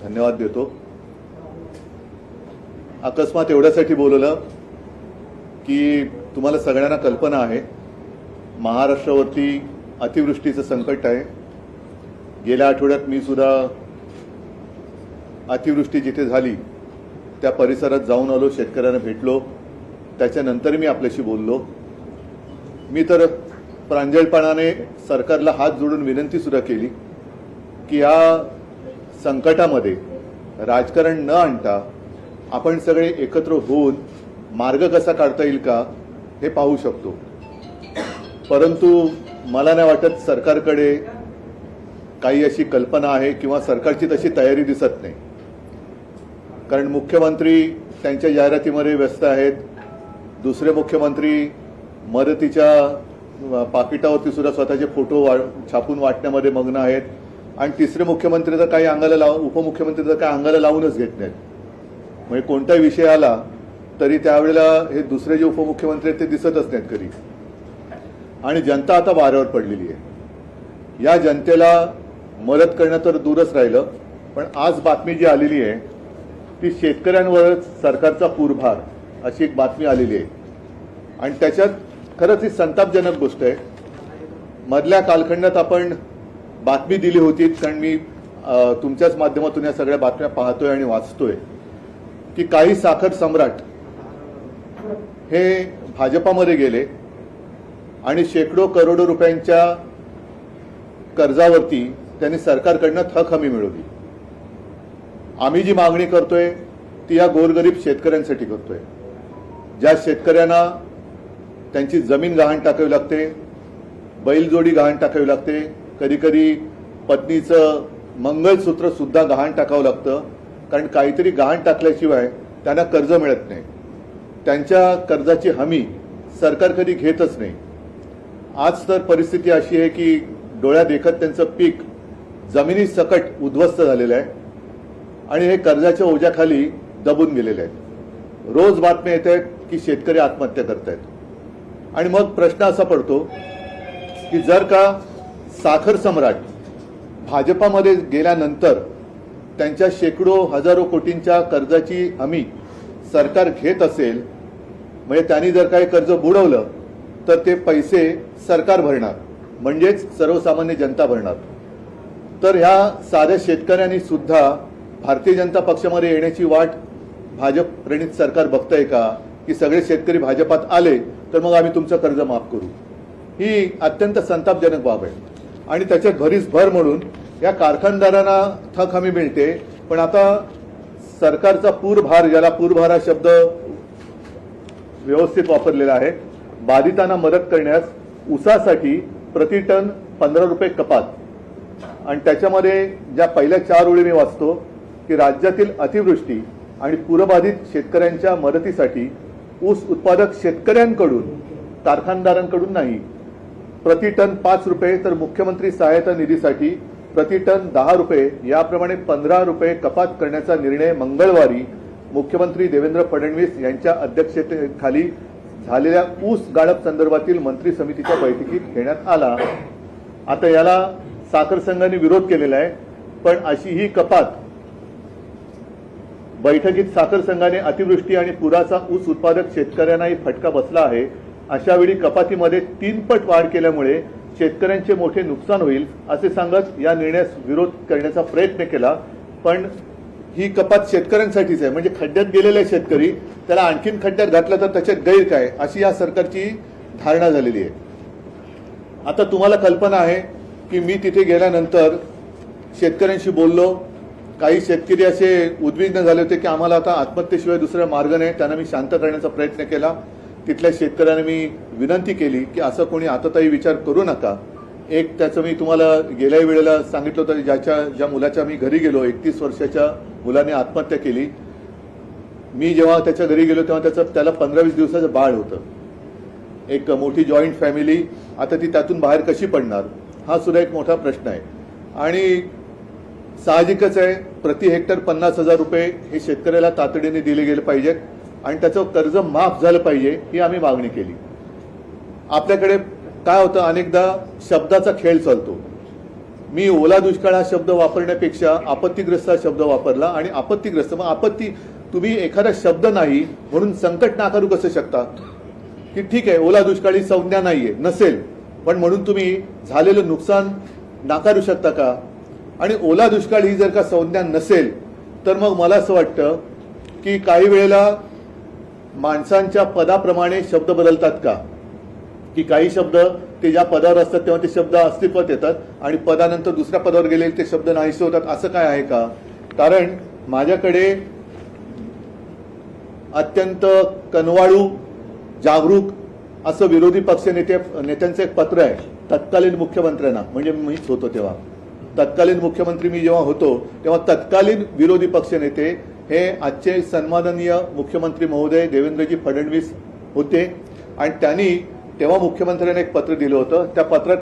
धन्यवाद देतो। अकस्मात एवढ्यासाठी बोलवलं की तुम्हाला सगळ्यांना कल्पना आहे महाराष्ट्रावरती अतिवृष्टीचं संकट आहे। गेल्या आठवड्यात मी सुद्धा अतिवृष्टी जिथे झाली त्या परिसरात जाऊन आलो, शेतकऱ्यांना भेटलो, त्याच्यानंतर मी आपल्याशी बोललो। मी तर प्रांजळपणाने सरकारला हात जोडून विनंती सुद्धा केली की या संकटामध्ये राजकारण न आणता आपण सगळे एकत्र होऊन मार्ग कसा काढता येईल का हे पाहू शकतो। परंतु मला नाही वाटत सरकारकडे काही अशी कल्पना आहे किंवा सरकारची तशी तयारी दिसत नाही। कारण मुख्यमंत्री त्यांच्या जाहिरातीमध्ये व्यस्त आहेत, दुसरे मुख्यमंत्री मदतीच्या पाकिटावरती सुद्धा स्वतःचे फोटो छापून वाटण्यामध्ये मग्न आहेत, आणि तिसरे मुख्यमंत्री तर काही अंगाला उपमुख्यमंत्री तर काही अंगाला लावूनच घेत नाहीत। म्हणजे कोणताही विषय आला तरी त्यावेळेला हे दुसरे जे उपमुख्यमंत्री आहेत ते दिसतच नाहीत कधी। आणि जनता आता वाऱ्यावर पडलेली आहे। या जनतेला मदत करणं तर दूरच राहिलं, पण आज बातमी जी आलेली आहे ती शेतकऱ्यांवरच सरकारचा पूरभार अशी एक बातमी आलेली आहे। आणि त्याच्यात खरंच ही संतापजनक गोष्ट आहे। मधल्या कालखंडात आपण बातमी दिली होती, कारण मी तुमच्याच माध्यमातून या सगळ्या बातम्या पाहतोय आणि वाचतोय की काही साखर सम्राट हे भाजपामध्ये गेले आणि शेकडो करोडो रुपयांच्या कर्जावरती त्यांनी सरकारकडनं थक हमी मिळवली। आम्ही जी मागणी करतोय ती या गोरगरीब शेतकऱ्यांसाठी करतोय, ज्या शेतकऱ्यांना त्यांची जमीन गहाण टाकावी लागते, बैलजोडी गहाण टाकावी लागते, कधी कधी पत्नीचं मंगळसूत्र सुद्धा गहाण टाकावं लागतं, कारण काहीतरी गहाण टाकल्याशिवाय त्यांना कर्ज मिळत नाही। त्यांच्या कर्जाची हमी सरकार कधी घेतच नाही। आज तर परिस्थिती अशी आहे की डोळ्या देखत त्यांचं पीक जमिनी सकट उद्ध्वस्त झालेलं आहे आणि हे कर्जाच्या ओझ्याखाली दबून गेलेले आहेत। रोज बातम्या येत आहेत की शेतकरी आत्महत्या करतायत। आणि मग प्रश्न असा पडतो की जर का साखर सम्राट भाजपामध्ये गेल्यानंतर त्यांच्या शेकडो हजारो कोटींच्या कर्जाची हमी सरकार घेत असेल, म्हणजे त्यांनी जर काही कर्ज बुडवलं तर ते पैसे सरकार भरणार, म्हणजेच सर्वसामान्य जनता भरणार। तर ह्या साध्या शेतकऱ्यांनी सुद्धा भारतीय जनता पक्षामध्ये येण्याची वाट भाजप प्रणित सरकार बघतंय का, की सगळे शेतकरी भाजपात आले तर मग आम्ही तुमचं कर्ज माफ करू? ही अत्यंत संतापजनक बाब आहे। आणि त्याच्यात भरीस भर म्हणून या कारखानदारांना थक हमी मिळते, पण आता सरकारचा पूरभार, ज्याला पूरभार हा शब्द व्यवस्थित वापरलेला आहे, बाधितांना मदत करण्यास ऊसासाठी प्रति टन 15 रुपये कपात। आणि त्याच्यामध्ये ज्या पहिल्या 4 ओळी मी वाचतो की राज्यातील अतिवृष्टी आणि पूरबाधित शेतकऱ्यांच्या मदतीसाठी ऊस उत्पादक शेतकऱ्यांकडून, कारखानदारांकडून नाही, प्रति टन 5 रुपये, तर मुख्यमंत्री सहायता निधीसाठी प्रति टन 10 रुपये, याप्रमाणे 15 रुपये कपात करण्याचा निर्णय मंगळवारी मुख्यमंत्री देवेंद्र फडणवीस यांच्या अध्यक्षतेखाली झालेल्या ऊस गाळप संदर्भातील मंत्री समितीच्या बैठकीत घेण्यात आला। आता याला साखर संघाने विरोध केलेला आहे, पण अशी ही कपात बैठकीत साखर संघाने अतिवृष्टी आणि पुराचा ऊस उत्पादक शेतकऱ्यांनाही फटका बसला आहे, अशा वेळी कपातीमध्ये 3 पट वाढ केल्यामुळे शेतकऱ्यांचे मोठे नुकसान होईल असे सांगत या निर्णयास विरोध करण्याचा प्रयत्न केला। पण ही कपात शेतकऱ्यांसाठीच आहे, म्हणजे खड्ड्यात गेलेले शेतकरी त्याला आणखीन खड्ड्यात घातलं तर त्याच्यात गैर काय, अशी या सरकारची धारणा झालेली आहे। आता तुम्हाला कल्पना आहे की मी तिथे गेल्यानंतर शेतकऱ्यांशी बोललो। काही शेतकरी असे उद्विग्न झाले होते की आम्हाला आता आत्महत्येशिवाय दुसरा मार्ग नाही। त्यांना मी शांत करण्याचा प्रयत्न केला। तिथल्या शेतकऱ्यांना मी विनंती केली की असं कोणी आताताही विचार करू नका। एक त्याचं मी तुम्हाला गेल्या वेळेला सांगितलं होतं, ज्या मुलाच्या मी घरी गेलो, 31 वर्षाच्या मुलाने आत्महत्या केली। मी जेव्हा त्याच्या घरी गेलो तेव्हा त्याला 15-20 दिवसाचं बाळ होतं। एक मोठी जॉईंट फॅमिली, आता ती त्यातून बाहेर कशी पडणार, हा सुद्धा एक मोठा प्रश्न आहे। आणि साहजिकच आहे, प्रति हेक्टर 50,000 रुपये हे शेतकऱ्याला तातडीने दिले गेले पाहिजेत आणि त्याचं कर्ज माफ झालं पाहिजे, ही आम्ही मागणी केली। आपल्याकडे काय होतं, अनेकदा शब्दाचा खेळ चालतो। मी ओला दुष्काळ हा शब्द वापरण्यापेक्षा आपत्तीग्रस्त हा शब्द वापरला. आणि आपत्तीग्रस्त मग आपत्ती, तुम्ही एखादा शब्द नाही म्हणून संकट नाकारू कसं शकता? की ठीक आहे, ओला दुष्काळी संज्ञा नाहीये, नसेल, पण म्हणून तुम्ही झालेलं नुकसान नाकारू शकता का? आणि ओला दुष्काळ ही जर का संज्ञा नसेल तर मग मला असं वाटतं की काही वेळेला माणसांच्या पदाप्रमाणे शब्द बदलतात का? की काही शब्द ते ज्या पदावर असतात तेव्हा ते शब्द अस्तित्वात येतात आणि पदानंतर दुसऱ्या पदावर गेलेले ते शब्द नाहीसे होतात, असं काय आहे का? कारण माझ्याकडे अत्यंत कनवाळू, जागरूक असं विरोधी पक्ष नेत्यांचं एक पत्र आहे तत्कालीन मुख्यमंत्र्यांना. म्हणजे मीच होतो तेव्हा, तत्कालीन मुख्यमंत्री मी जेव्हा होतो तेव्हा तत्कालीन विरोधी पक्ष नेते हे आजचे सन्माननीय मुख्यमंत्री महोदय देवेंद्रजी फडणवीस होते. आणि त्यांनी तेव्हा मुख्यमंत्र्यांना एक पत्र दिलं होतं. त्या पत्रात